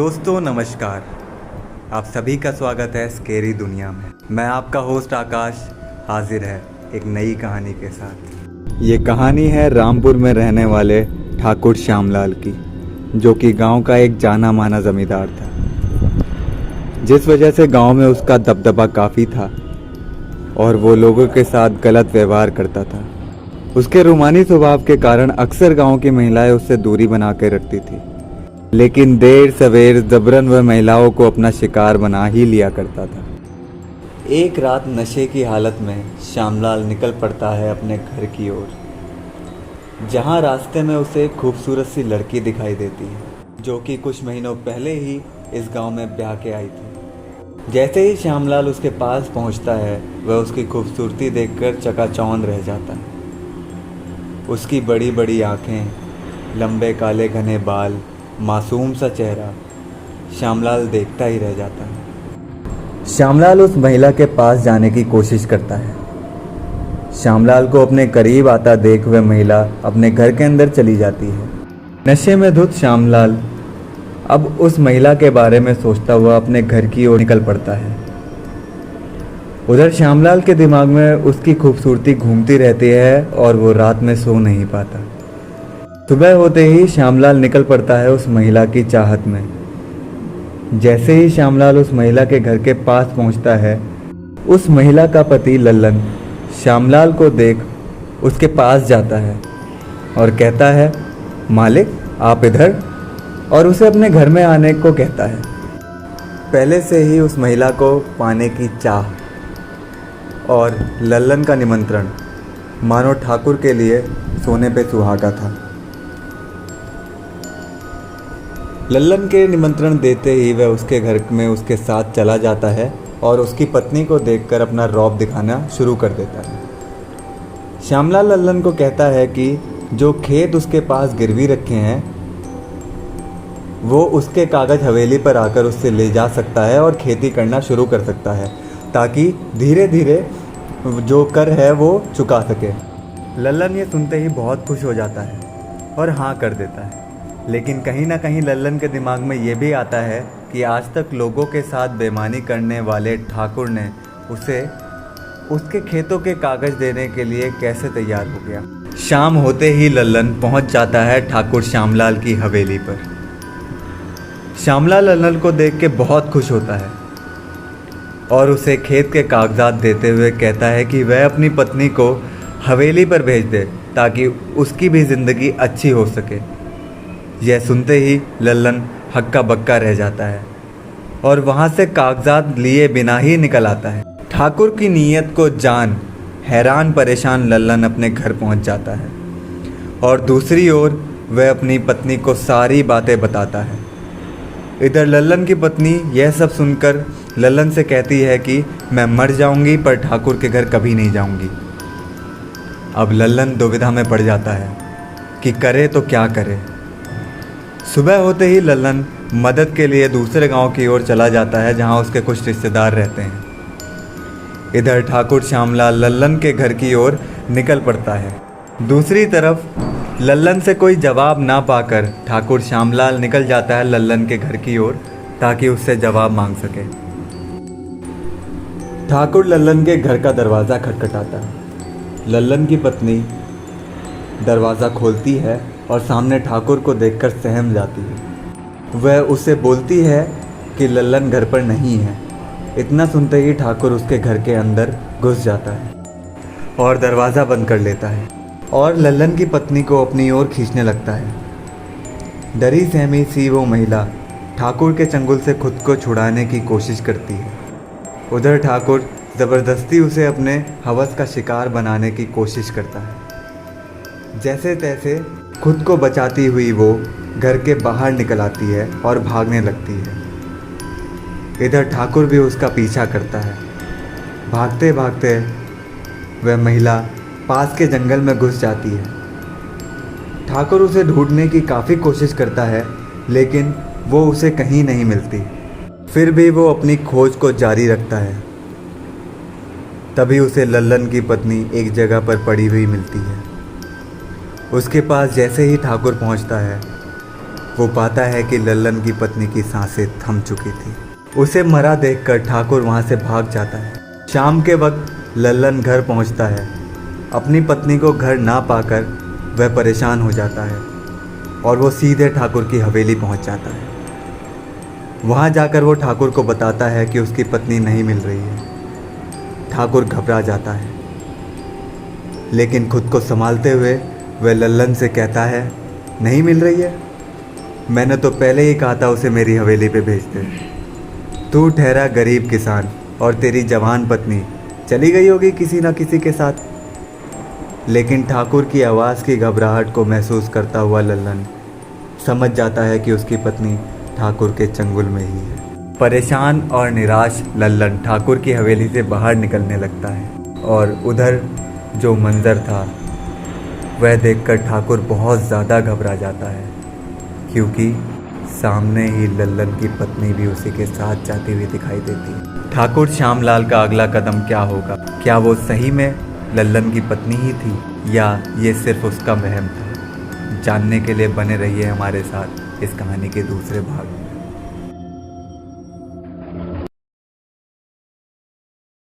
दोस्तों नमस्कार। आप सभी का स्वागत है स्केरी दुनिया में। मैं आपका होस्ट आकाश हाजिर है एक नई कहानी के साथ। ये कहानी है रामपुर में रहने वाले ठाकुर श्यामलाल की, जो कि गांव का एक जाना माना जमींदार था, जिस वजह से गांव में उसका दबदबा काफ़ी था और वो लोगों के साथ गलत व्यवहार करता था। उसके रूमानी स्वभाव के कारण अक्सर गांव की महिलाएं उससे दूरी बना के रखती थी, लेकिन देर सवेर जबरन वह महिलाओं को अपना शिकार बना ही लिया करता था। एक रात नशे की हालत में श्यामलाल निकल पड़ता है अपने घर की ओर, जहां रास्ते में उसे एक खूबसूरत सी लड़की दिखाई देती है, जो कि कुछ महीनों पहले ही इस गांव में ब्याह के आई थी। जैसे ही श्यामलाल उसके पास पहुंचता है, वह उसकी खूबसूरती देखकर चकाचौंध रह जाता है। उसकी बड़ी बड़ी आँखें, लंबे काले घने बाल, मासूम सा चेहरा, श्यामलाल देखता ही रह जाता है। श्यामलाल उस महिला के पास जाने की कोशिश करता है। श्यामलाल को अपने करीब आता देख वह महिला अपने घर के अंदर चली जाती है। नशे में धुत श्यामलाल अब उस महिला के बारे में सोचता हुआ अपने घर की ओर निकल पड़ता है। उधर श्यामलाल के दिमाग में उसकी खूबसूरती घूमती रहती है और वो रात में सो नहीं पाता। सुबह होते ही श्यामलाल निकल पड़ता है उस महिला की चाहत में। जैसे ही श्यामलाल उस महिला के घर के पास पहुंचता है, उस महिला का पति लल्लन श्यामलाल को देख उसके पास जाता है और कहता है, मालिक आप इधर, और उसे अपने घर में आने को कहता है। पहले से ही उस महिला को पाने की चाह और लल्लन का निमंत्रण मानो ठाकुर के लिए सोने पे सुहागा था। लल्लन के निमंत्रण देते ही वह उसके घर में उसके साथ चला जाता है और उसकी पत्नी को देखकर अपना रौब दिखाना शुरू कर देता है। श्यामलाल लल्लन को कहता है कि जो खेत उसके पास गिरवी रखे हैं, वो उसके कागज हवेली पर आकर उससे ले जा सकता है और खेती करना शुरू कर सकता है, ताकि धीरे धीरे जो कर है वो चुका सके। लल्लन ये सुनते ही बहुत खुश हो जाता है और हाँ कर देता है, लेकिन कहीं ना कहीं लल्लन के दिमाग में ये भी आता है कि आज तक लोगों के साथ बेईमानी करने वाले ठाकुर ने उसे उसके खेतों के कागज देने के लिए कैसे तैयार हो गया। शाम होते ही लल्लन पहुंच जाता है ठाकुर श्यामलाल की हवेली पर। श्यामलाल लल्लन को देख के बहुत खुश होता है और उसे खेत के कागजात देते हुए कहता है कि वह अपनी पत्नी को हवेली पर भेज दे, ताकि उसकी भी ज़िंदगी अच्छी हो सके। यह सुनते ही लल्लन हक्का बक्का रह जाता है और वहाँ से कागजात लिए बिना ही निकल आता है। ठाकुर की नीयत को जान हैरान परेशान लल्लन अपने घर पहुँच जाता है और दूसरी ओर वह अपनी पत्नी को सारी बातें बताता है। इधर लल्लन की पत्नी यह सब सुनकर लल्लन से कहती है कि मैं मर जाऊंगी पर ठाकुर के घर कभी नहीं जाऊंगी। अब लल्लन दुविधा में पड़ जाता है कि करे तो क्या करे। सुबह होते ही लल्लन मदद के लिए दूसरे गांव की ओर चला जाता है, जहां उसके कुछ रिश्तेदार रहते हैं। इधर ठाकुर श्यामलाल लल्लन के घर की ओर निकल पड़ता है। दूसरी तरफ लल्लन से कोई जवाब ना पाकर ठाकुर श्यामलाल निकल जाता है लल्लन के घर की ओर, ताकि उससे जवाब मांग सके। ठाकुर लल्लन के घर का दरवाज़ा खटखटाता है। लल्लन की पत्नी दरवाज़ा खोलती है और सामने ठाकुर को देखकर सहम जाती है। वह उससे बोलती है कि लल्लन घर पर नहीं है। इतना सुनते ही ठाकुर उसके घर के अंदर घुस जाता है और दरवाज़ा बंद कर लेता है और लल्लन की पत्नी को अपनी ओर खींचने लगता है। डरी सहमी सी वो महिला ठाकुर के चंगुल से खुद को छुड़ाने की कोशिश करती है। उधर ठाकुर ज़बरदस्ती उसे अपने हवस का शिकार बनाने की कोशिश करता है। जैसे तैसे खुद को बचाती हुई वो घर के बाहर निकल आती है और भागने लगती है। इधर ठाकुर भी उसका पीछा करता है। भागते भागते वह महिला पास के जंगल में घुस जाती है। ठाकुर उसे ढूंढने की काफ़ी कोशिश करता है, लेकिन वो उसे कहीं नहीं मिलती। फिर भी वो अपनी खोज को जारी रखता है। तभी उसे लल्लन की पत्नी एक जगह पर पड़ी हुई मिलती है। उसके पास जैसे ही ठाकुर पहुंचता है, वो पाता है कि लल्लन की पत्नी की सांसें थम चुकी थी। उसे मरा देखकर ठाकुर वहाँ से भाग जाता है। शाम के वक्त लल्लन घर पहुँचता है। अपनी पत्नी को घर ना पाकर वह परेशान हो जाता है और वो सीधे ठाकुर की हवेली पहुँच जाता है। वहाँ जाकर वो ठाकुर को बताता है कि उसकी पत्नी नहीं मिल रही है। ठाकुर घबरा जाता है, लेकिन खुद को संभालते हुए वह लल्लन से कहता है, नहीं मिल रही है? मैंने तो पहले ही कहा था उसे मेरी हवेली पे भेज दे। तू ठहरा गरीब किसान और तेरी जवान पत्नी चली गई होगी किसी न किसी के साथ। लेकिन ठाकुर की आवाज़ की घबराहट को महसूस करता हुआ लल्लन समझ जाता है कि उसकी पत्नी ठाकुर के चंगुल में ही है। परेशान और निराश लल्लन ठाकुर की हवेली से बाहर निकलने लगता है और उधर जो मंजर था वह देखकर ठाकुर बहुत ज़्यादा घबरा जाता है, क्योंकि सामने ही लल्लन की पत्नी भी उसी के साथ जाती हुई दिखाई देती। ठाकुर श्यामलाल का अगला कदम क्या होगा? क्या वो सही में लल्लन की पत्नी ही थी या ये सिर्फ उसका वहम था? जानने के लिए बने रहिए हमारे साथ इस कहानी के दूसरे भाग में।